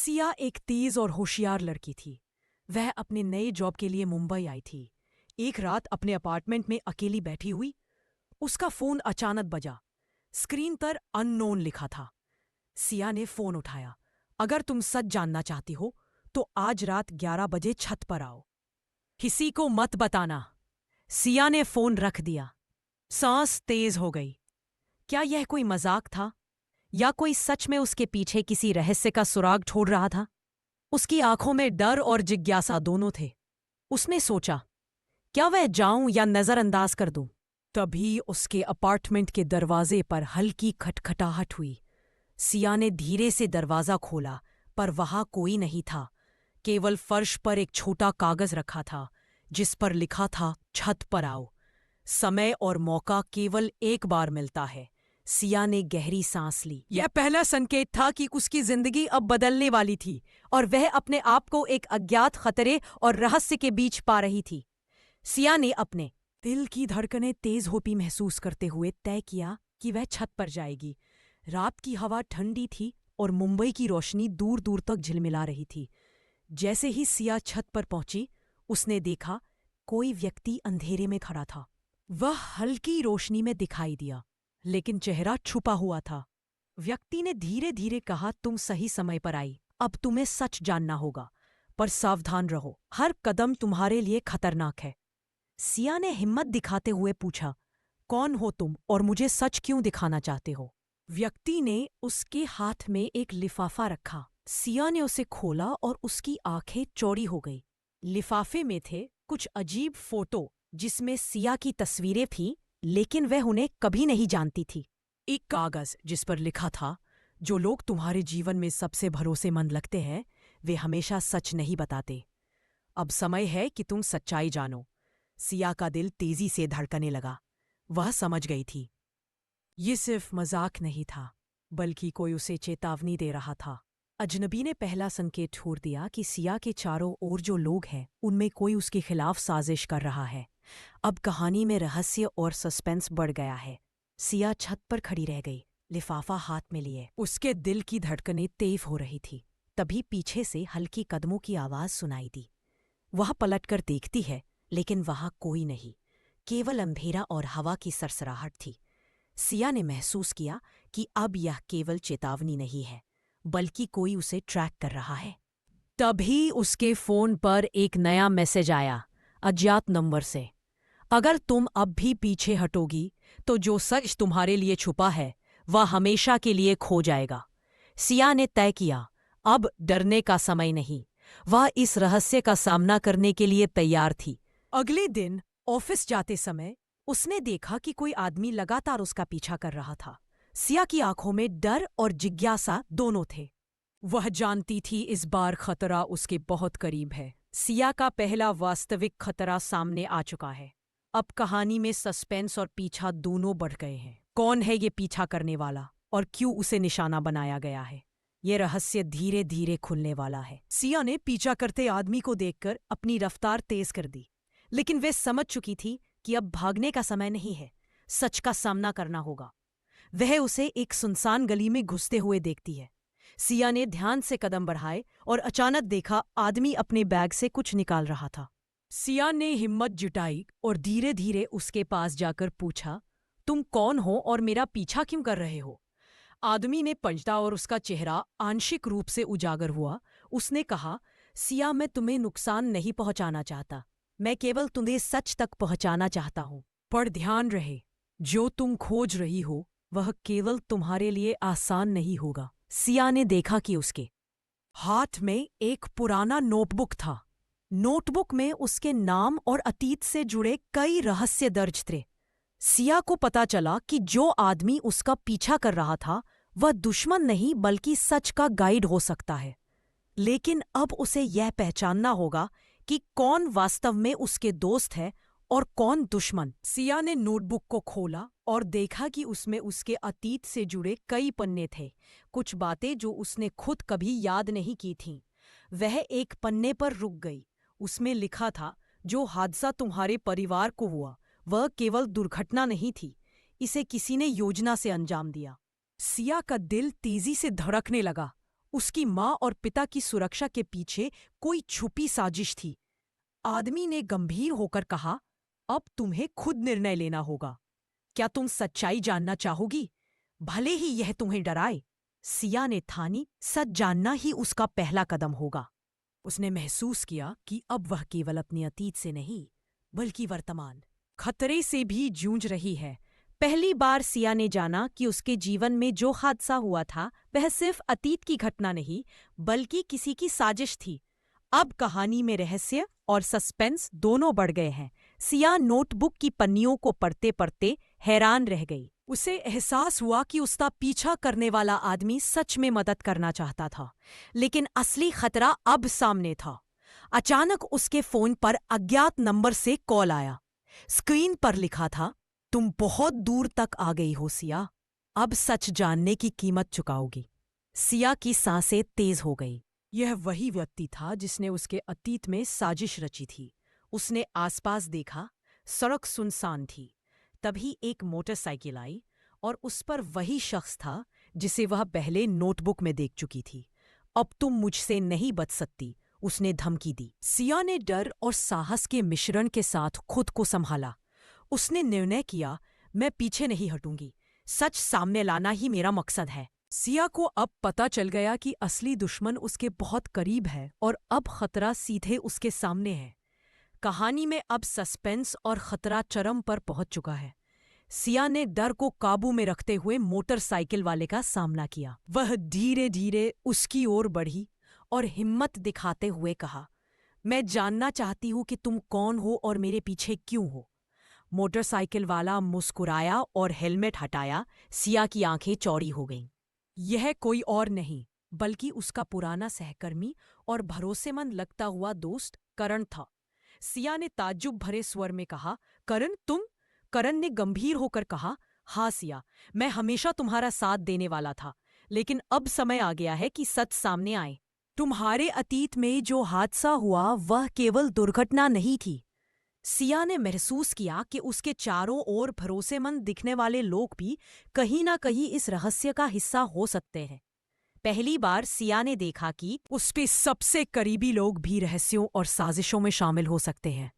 सिया एक तेज और होशियार लड़की थी। वह अपने नए जॉब के लिए मुंबई आई थी। एक रात अपने अपार्टमेंट में अकेली बैठी हुई, उसका फोन अचानक बजा। स्क्रीन पर अननोन लिखा था। सिया ने फोन उठाया। अगर तुम सच जानना चाहती हो तो आज रात 11 बजे छत पर आओ। किसी को मत बताना। सिया ने फोन रख दिया। सांस तेज हो गई। क्या यह कोई मजाक था या कोई सच में उसके पीछे किसी रहस्य का सुराग छोड़ रहा था? उसकी आंखों में डर और जिज्ञासा दोनों थे। उसने सोचा, क्या वह जाऊं या नजरअंदाज कर दूं? तभी उसके अपार्टमेंट के दरवाजे पर हल्की खटखटाहट हुई। सिया ने धीरे से दरवाजा खोला, पर वहां कोई नहीं था। केवल फर्श पर एक छोटा कागज रखा था, जिस पर लिखा था, छत पर आओ। समय और मौका केवल एक बार मिलता है। सिया ने गहरी सांस ली। यह पहला संकेत था कि उसकी जिंदगी अब बदलने वाली थी और वह अपने आप को एक अज्ञात खतरे और रहस्य के बीच पा रही थी। सिया ने अपने दिल की धड़कनें तेज होती महसूस करते हुए तय किया कि वह छत पर जाएगी। रात की हवा ठंडी थी और मुंबई की रोशनी दूर दूर तक झिलमिला रही थी। जैसे ही सिया छत पर पहुंची, उसने देखा कोई व्यक्ति अंधेरे में खड़ा था। वह हल्की रोशनी में दिखाई दिया, लेकिन चेहरा छुपा हुआ था। व्यक्ति ने धीरे धीरे कहा, तुम सही समय पर आई। अब तुम्हें सच जानना होगा, पर सावधान रहो, हर कदम तुम्हारे लिए खतरनाक है। सिया ने हिम्मत दिखाते हुए पूछा, कौन हो तुम और मुझे सच क्यों दिखाना चाहते हो? व्यक्ति ने उसके हाथ में एक लिफाफा रखा। सिया ने उसे खोला और उसकी आंखें चौड़ी हो गई। लिफाफे में थे कुछ अजीब फोटो, जिसमें सिया की तस्वीरें थीं, लेकिन वह उन्हें कभी नहीं जानती थी। एक कागज जिस पर लिखा था, जो लोग तुम्हारे जीवन में सबसे भरोसेमंद लगते हैं, वे हमेशा सच नहीं बताते। अब समय है कि तुम सच्चाई जानो। सिया का दिल तेजी से धड़कने लगा। वह समझ गई थी, ये सिर्फ मजाक नहीं था, बल्कि कोई उसे चेतावनी दे रहा था। अजनबी ने पहला संकेत छोड़ दिया कि सिया के चारों ओर जो लोग हैं, उनमें कोई उसके खिलाफ साजिश कर रहा है। अब कहानी में रहस्य और सस्पेंस बढ़ गया है। सिया छत पर खड़ी रह गई, लिफाफा हाथ में लिए। उसके दिल की धड़कनें तेज हो रही थी। तभी पीछे से हल्की कदमों की आवाज सुनाई दी। वह पलटकर देखती है, लेकिन वहां कोई नहीं, केवल अंधेरा और हवा की सरसराहट थी। सिया ने महसूस किया कि अब यह केवल चेतावनी नहीं है, बल्कि कोई उसे ट्रैक कर रहा है। तभी उसके फोन पर एक नया मैसेज आया, अज्ञात नंबर से। अगर तुम अब भी पीछे हटोगी तो जो सच तुम्हारे लिए छुपा है वह हमेशा के लिए खो जाएगा। सिया ने तय किया, अब डरने का समय नहीं। वह इस रहस्य का सामना करने के लिए तैयार थी। अगले दिन ऑफिस जाते समय उसने देखा कि कोई आदमी लगातार उसका पीछा कर रहा था। सिया की आंखों में डर और जिज्ञासा दोनों थे। वह जानती थी इस बार खतरा उसके बहुत करीब है। सिया का पहला वास्तविक खतरा सामने आ चुका है। अब कहानी में सस्पेंस और पीछा दोनों बढ़ गए हैं। कौन है ये पीछा करने वाला और क्यों उसे निशाना बनाया गया है? ये रहस्य धीरे धीरे खुलने वाला है। सिया ने पीछा करते आदमी को देखकर अपनी रफ्तार तेज कर दी, लेकिन वे समझ चुकी थी कि अब भागने का समय नहीं है, सच का सामना करना होगा। वह उसे एक सुनसान गली में घुसते हुए देखती है। सिया ने ध्यान से कदम बढ़ाए और अचानक देखा आदमी अपने बैग से कुछ निकाल रहा था। सिया ने हिम्मत जुटाई और धीरे धीरे उसके पास जाकर पूछा, तुम कौन हो और मेरा पीछा क्यों कर रहे हो? आदमी ने पलटा और उसका चेहरा आंशिक रूप से उजागर हुआ। उसने कहा, सिया, मैं तुम्हें नुकसान नहीं पहुंचाना चाहता, मैं केवल तुम्हें सच तक पहुंचाना चाहता हूं। पर ध्यान रहे, जो तुम खोज रही हो वह केवल तुम्हारे लिए आसान नहीं होगा। सिया ने देखा कि उसके हाथ में एक पुराना नोटबुक था। नोटबुक में उसके नाम और अतीत से जुड़े कई रहस्य दर्ज थे। सिया को पता चला कि जो आदमी उसका पीछा कर रहा था वह दुश्मन नहीं बल्कि सच का गाइड हो सकता है। लेकिन अब उसे यह पहचानना होगा कि कौन वास्तव में उसके दोस्त है और कौन दुश्मन। सिया ने नोटबुक को खोला और देखा कि उसमें उसके अतीत से जुड़े कई पन्ने थे, कुछ बातें जो उसने खुद कभी याद नहीं की थीं। वह एक पन्ने पर रुक गई। उसमें लिखा था, जो हादसा तुम्हारे परिवार को हुआ वह केवल दुर्घटना नहीं थी, इसे किसी ने योजना से अंजाम दिया। सिया का दिल तेजी से धड़कने लगा। उसकी माँ और पिता की सुरक्षा के पीछे कोई छुपी साजिश थी। आदमी ने गंभीर होकर कहा, अब तुम्हें खुद निर्णय लेना होगा। क्या तुम सच्चाई जानना चाहोगी, भले ही यह तुम्हें डराए? सिया ने ठानी, सच जानना ही उसका पहला कदम होगा। उसने महसूस किया कि अब वह केवल अपने अतीत से नहीं, बल्कि वर्तमान खतरे से भी जूझ रही है। पहली बार सिया ने जाना कि उसके जीवन में जो हादसा हुआ था वह सिर्फ अतीत की घटना नहीं, बल्कि किसी की साजिश थी। अब कहानी में रहस्य और सस्पेंस दोनों बढ़ गए हैं। सिया नोटबुक की पन्नियों को पढ़ते पढ़ते हैरान रह गई। उसे एहसास हुआ कि उसका पीछा करने वाला आदमी सच में मदद करना चाहता था, लेकिन असली खतरा अब सामने था। अचानक उसके फोन पर अज्ञात नंबर से कॉल आया। स्क्रीन पर लिखा था, तुम बहुत दूर तक आ गई हो सिया, अब सच जानने की कीमत चुकाओगी। सिया की सांसें तेज हो गई। यह वही व्यक्ति था जिसने उसके अतीत में साजिश रची थी। उसने आसपास देखा, सड़क सुनसान थी। तभी एक मोटरसाइकिल आई और उस पर वही शख्स था जिसे वह पहले नोटबुक में देख चुकी थी। अब तुम मुझसे नहीं बच सकती, उसने धमकी दी। सिया ने डर और साहस के मिश्रण के साथ खुद को संभाला। उसने निर्णय किया, मैं पीछे नहीं हटूंगी, सच सामने लाना ही मेरा मकसद है। सिया को अब पता चल गया कि असली दुश्मन उसके बहुत करीब है और अब खतरा सीधे उसके सामने है। कहानी में अब सस्पेंस और खतरा चरम पर पहुंच चुका है। सिया ने डर को काबू में रखते हुए मोटरसाइकिल वाले का सामना किया। वह धीरे धीरे उसकी ओर बढ़ी और हिम्मत दिखाते हुए कहा, मैं जानना चाहती हूं कि तुम कौन हो और मेरे पीछे क्यों हो। मोटरसाइकिल वाला मुस्कुराया और हेलमेट हटाया। सिया की आंखें चौड़ी हो गईं। यह कोई और नहीं बल्कि उसका पुराना सहकर्मी और भरोसेमंद लगता हुआ दोस्त करण था। सिया ने ताज्जुब भरे स्वर में कहा, करण तुम? करण ने गंभीर होकर कहा, हाँ सिया, मैं हमेशा तुम्हारा साथ देने वाला था, लेकिन अब समय आ गया है कि सच सामने आए। तुम्हारे अतीत में जो हादसा हुआ वह केवल दुर्घटना नहीं थी। सिया ने महसूस किया कि उसके चारों ओर भरोसेमंद दिखने वाले लोग भी कहीं ना कहीं इस रहस्य का हिस्सा हो सकते हैं। पहली बार सिया ने देखा कि उसके सबसे करीबी लोग भी रहस्यों और साजिशों में शामिल हो सकते हैं।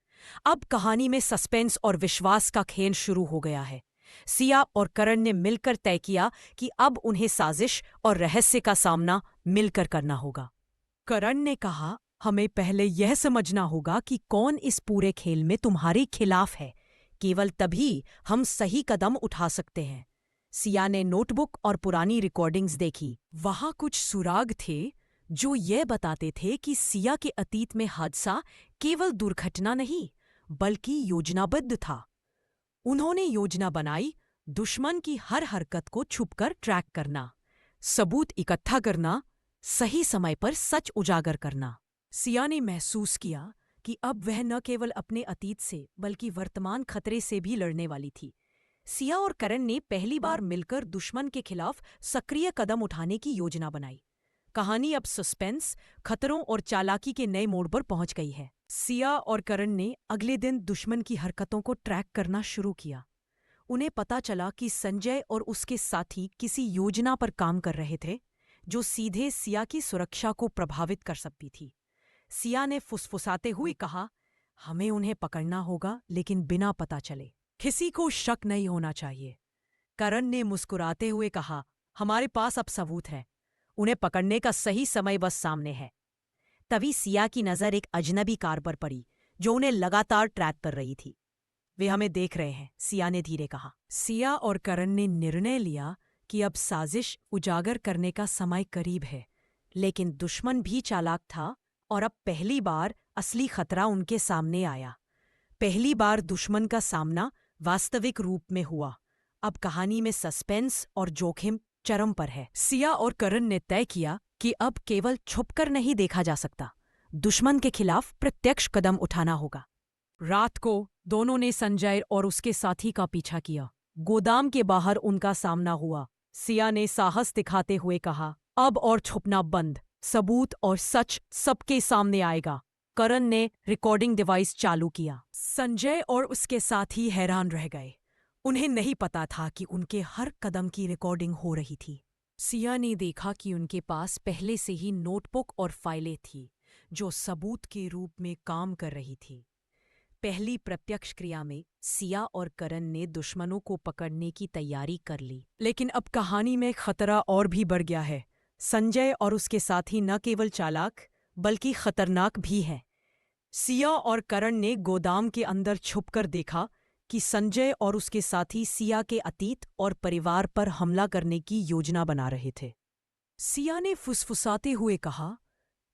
अब कहानी में सस्पेंस और विश्वास का खेल शुरू हो गया है। सिया और करण ने मिलकर तय किया कि अब उन्हें साजिश और रहस्य का सामना मिलकर करना होगा। करण ने कहा, हमें पहले यह समझना होगा कि कौन इस पूरे खेल में तुम्हारे खिलाफ है। केवल तभी हम सही कदम उठा सकते हैं। सिया ने नोटबुक और पुरानी रिकॉर्डिंग्स देखी। वहां कुछ सुराग थे जो ये बताते थे कि सिया के अतीत में हादसा केवल दुर्घटना नहीं, बल्कि योजनाबद्ध था। उन्होंने योजना बनाई, दुश्मन की हर हरकत को छुपकर ट्रैक करना, सबूत इकट्ठा करना, सही समय पर सच उजागर करना। सिया ने महसूस किया कि अब वह न केवल अपने अतीत से बल्कि वर्तमान खतरे से भी लड़ने वाली थी। सिया और करण ने पहली बार मिलकर दुश्मन के खिलाफ सक्रिय कदम उठाने की योजना बनाई। कहानी अब सस्पेंस, खतरों और चालाकी के नए मोड़ पर पहुंच गई है। सिया और करण ने अगले दिन दुश्मन की हरकतों को ट्रैक करना शुरू किया। उन्हें पता चला कि संजय और उसके साथी किसी योजना पर काम कर रहे थे जो सीधे सिया की सुरक्षा को प्रभावित कर सकती थी। सिया ने फुसफुसाते हुए कहा, हमें उन्हें पकड़ना होगा, लेकिन बिना पता चले। किसी को शक नहीं होना चाहिए। करण ने मुस्कुराते हुए कहा, हमारे पास अब सबूत है, उन्हें पकड़ने का सही समय बस सामने है। तभी सिया की नजर एक अजनबी कार पर पड़ी जो उन्हें लगातार ट्रैक कर रही थी। वे हमें देख रहे हैं, सिया ने धीरे कहा। सिया और करण ने निर्णय लिया कि अब साजिश उजागर करने का समय करीब है, लेकिन दुश्मन भी चालाक था और अब पहली बार असली खतरा उनके सामने आया। पहली बार दुश्मन का सामना वास्तविक रूप में हुआ। अब कहानी में सस्पेंस और जोखिम चरम पर है। सिया और करण ने तय किया कि अब केवल छुपकर नहीं देखा जा सकता, दुश्मन के खिलाफ प्रत्यक्ष कदम उठाना होगा। रात को दोनों ने संजय और उसके साथी का पीछा किया। गोदाम के बाहर उनका सामना हुआ। सिया ने साहस दिखाते हुए कहा, अब और छुपना बंद, सबूत और सच सबके सामने आएगा। करण ने रिकॉर्डिंग डिवाइस चालू किया। संजय और उसके साथी हैरान रह गए। उन्हें नहीं पता था कि उनके हर कदम की रिकॉर्डिंग हो रही थी। सिया ने देखा कि उनके पास पहले से ही नोटबुक और फाइलें थी जो सबूत के रूप में काम कर रही थी। पहली प्रत्यक्ष क्रिया में सिया और करण ने दुश्मनों को पकड़ने की तैयारी कर ली। लेकिन अब कहानी में खतरा और भी बढ़ गया है। संजय और उसके साथी न केवल चालाक बल्कि खतरनाक भी हैं। सिया और करण ने गोदाम के अंदर छुपकर देखा कि संजय और उसके साथी सिया के अतीत और परिवार पर हमला करने की योजना बना रहे थे। सिया ने फुसफुसाते हुए कहा,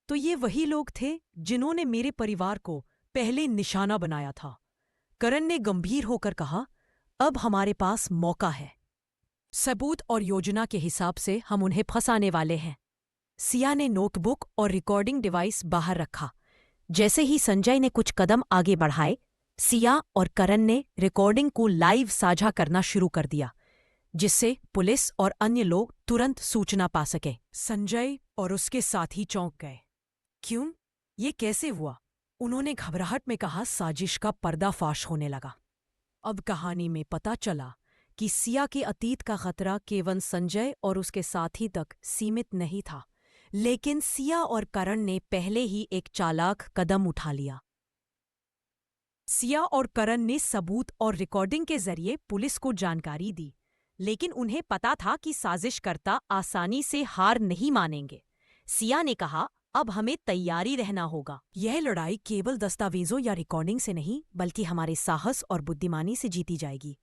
तो ये वही लोग थे जिन्होंने मेरे परिवार को पहले निशाना बनाया था। करण ने गंभीर होकर कहा, अब हमारे पास मौका है। सबूत और योजना के हिसाब से हम उन्हें फंसाने वाले हैं। सिया ने नोटबुक और रिकॉर्डिंग डिवाइस बाहर रखा। जैसे ही संजय ने कुछ कदम आगे बढ़ाए, सिया और करण ने रिकॉर्डिंग को लाइव साझा करना शुरू कर दिया, जिससे पुलिस और अन्य लोग तुरंत सूचना पा सके। संजय और उसके साथी चौंक गए। क्यों? ये कैसे हुआ? उन्होंने घबराहट में कहा, साजिश का पर्दाफाश होने लगा। अब कहानी में पता चला कि सिया के अतीत का खतरा केवल संजय और उसके साथी तक सीमित नहीं था, लेकिन सिया और करण ने पहले ही एक चालाक कदम उठा लिया। सिया और करण ने सबूत और रिकॉर्डिंग के जरिए पुलिस को जानकारी दी, लेकिन उन्हें पता था कि साजिशकर्ता आसानी से हार नहीं मानेंगे। सिया ने कहा, अब हमें तैयारी रहना होगा। यह लड़ाई केवल दस्तावेजों या रिकॉर्डिंग से नहीं, बल्कि हमारे साहस और बुद्धिमानी से जीती जाएगी।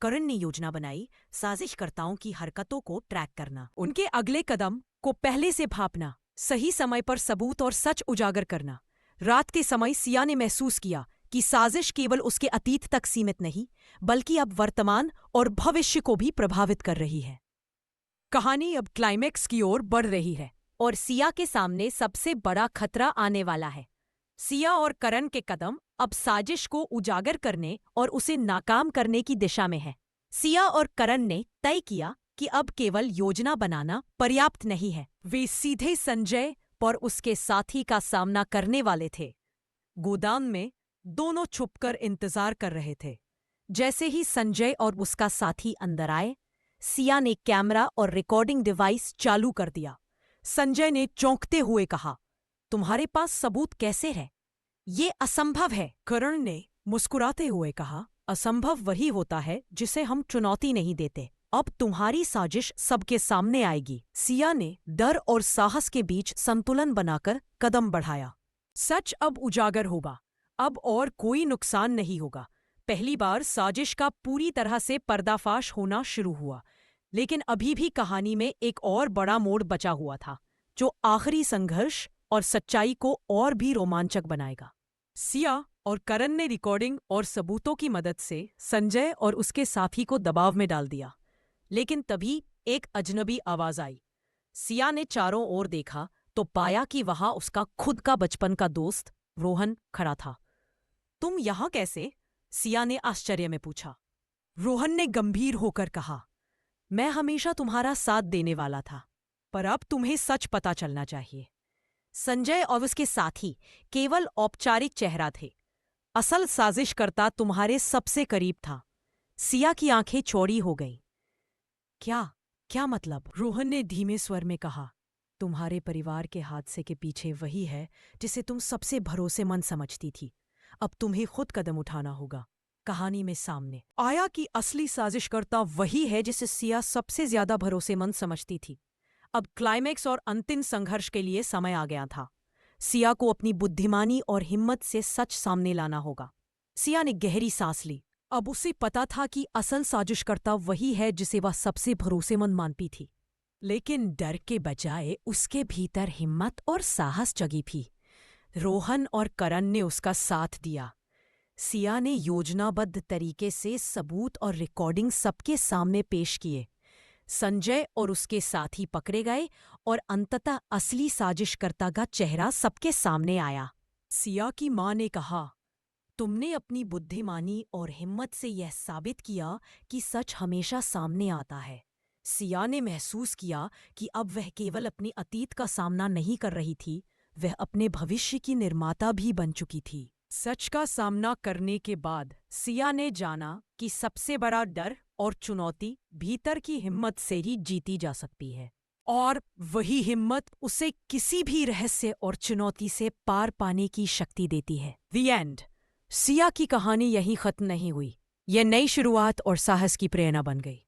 करण ने योजना बनाई, साजिशकर्ताओं की हरकतों को ट्रैक करना, उनके अगले कदम को पहले से भांपना, सही समय पर सबूत और सच उजागर करना। रात के समय सिया ने महसूस किया कि साजिश केवल उसके अतीत तक सीमित नहीं, बल्कि अब वर्तमान और भविष्य को भी प्रभावित कर रही है। कहानी अब क्लाइमैक्स की ओर बढ़ रही है और सिया के सामने सबसे बड़ा खतरा आने वाला है। सिया और करण के कदम अब साजिश को उजागर करने और उसे नाकाम करने की दिशा में है। सिया और करण ने तय किया कि अब केवल योजना बनाना पर्याप्त नहीं है। वे सीधे संजय और उसके साथी का सामना करने वाले थे। गोदाम में दोनों छुपकर इंतजार कर रहे थे। जैसे ही संजय और उसका साथी अंदर आए, सिया ने कैमरा और रिकॉर्डिंग डिवाइस चालू कर दिया। संजय ने चौंकते हुए कहा, तुम्हारे पास सबूत कैसे है? ये असंभव है। करण ने मुस्कुराते हुए कहा, असंभव वही होता है जिसे हम चुनौती नहीं देते। अब तुम्हारी साजिश सबके सामने आएगी। सिया ने डर और साहस के बीच संतुलन बनाकर कदम बढ़ाया। सच अब उजागर होगा। अब और कोई नुकसान नहीं होगा। पहली बार साजिश का पूरी तरह से पर्दाफाश होना शुरू हुआ, लेकिन अभी भी कहानी में एक और बड़ा मोड़ बचा हुआ था, जो आखिरी संघर्ष और सच्चाई को और भी रोमांचक बनाएगा। सिया और करण ने रिकॉर्डिंग और सबूतों की मदद से संजय और उसके साथी को दबाव में डाल दिया, लेकिन तभी एक अजनबी आवाज आई। सिया ने चारों ओर देखा तो पाया कि वहां उसका खुद का बचपन का दोस्त रोहन खड़ा था। तुम यहां कैसे? सिया ने आश्चर्य में पूछा। रोहन ने गंभीर होकर कहा, मैं हमेशा तुम्हारा साथ देने वाला था, पर अब तुम्हें सच पता चलना चाहिए। संजय और उसके साथी केवल औपचारिक चेहरा थे। असल साजिशकर्ता तुम्हारे सबसे करीब था। सिया की आंखें चौड़ी हो गईं। क्या मतलब? रोहन ने धीमे स्वर में कहा, तुम्हारे परिवार के हादसे के पीछे वही है जिसे तुम सबसे भरोसेमंद समझती थी। अब तुम्हें खुद कदम उठाना होगा। कहानी में सामने आया कि असली साजिशकर्ता वही है जिसे सिया सबसे ज्यादा भरोसेमंद समझती थी। अब क्लाइमैक्स और अंतिम संघर्ष के लिए समय आ गया था। सिया को अपनी बुद्धिमानी और हिम्मत से सच सामने लाना होगा। सिया ने गहरी सांस ली। अब उसे पता था कि असल साजिशकर्ता वही है जिसे वह सबसे भरोसेमंद मानती थी। लेकिन डर के बजाय उसके भीतर हिम्मत और साहस जगी थी। रोहन और करण ने उसका साथ दिया। सिया ने योजनाबद्ध तरीके से सबूत और रिकॉर्डिंग सबके सामने पेश किए। संजय और उसके साथी पकड़े गए और अंततः असली साजिशकर्ता का चेहरा सबके सामने आया। सिया की मां ने कहा, तुमने अपनी बुद्धिमानी और हिम्मत से यह साबित किया कि सच हमेशा सामने आता है। सिया ने महसूस किया कि अब वह केवल अपनी अतीत का सामना नहीं कर रही थी, वह अपने भविष्य की निर्माता भी बन चुकी थी। सच का सामना करने के बाद सिया ने जाना कि सबसे बड़ा डर और चुनौती भीतर की हिम्मत से ही जीती जा सकती है। और वही हिम्मत उसे किसी भी रहस्य और चुनौती से पार पाने की शक्ति देती है। The End। सिया की कहानी यहीं खत्म नहीं हुई। यह नई शुरुआत और साहस की प्रेरणा बन गई।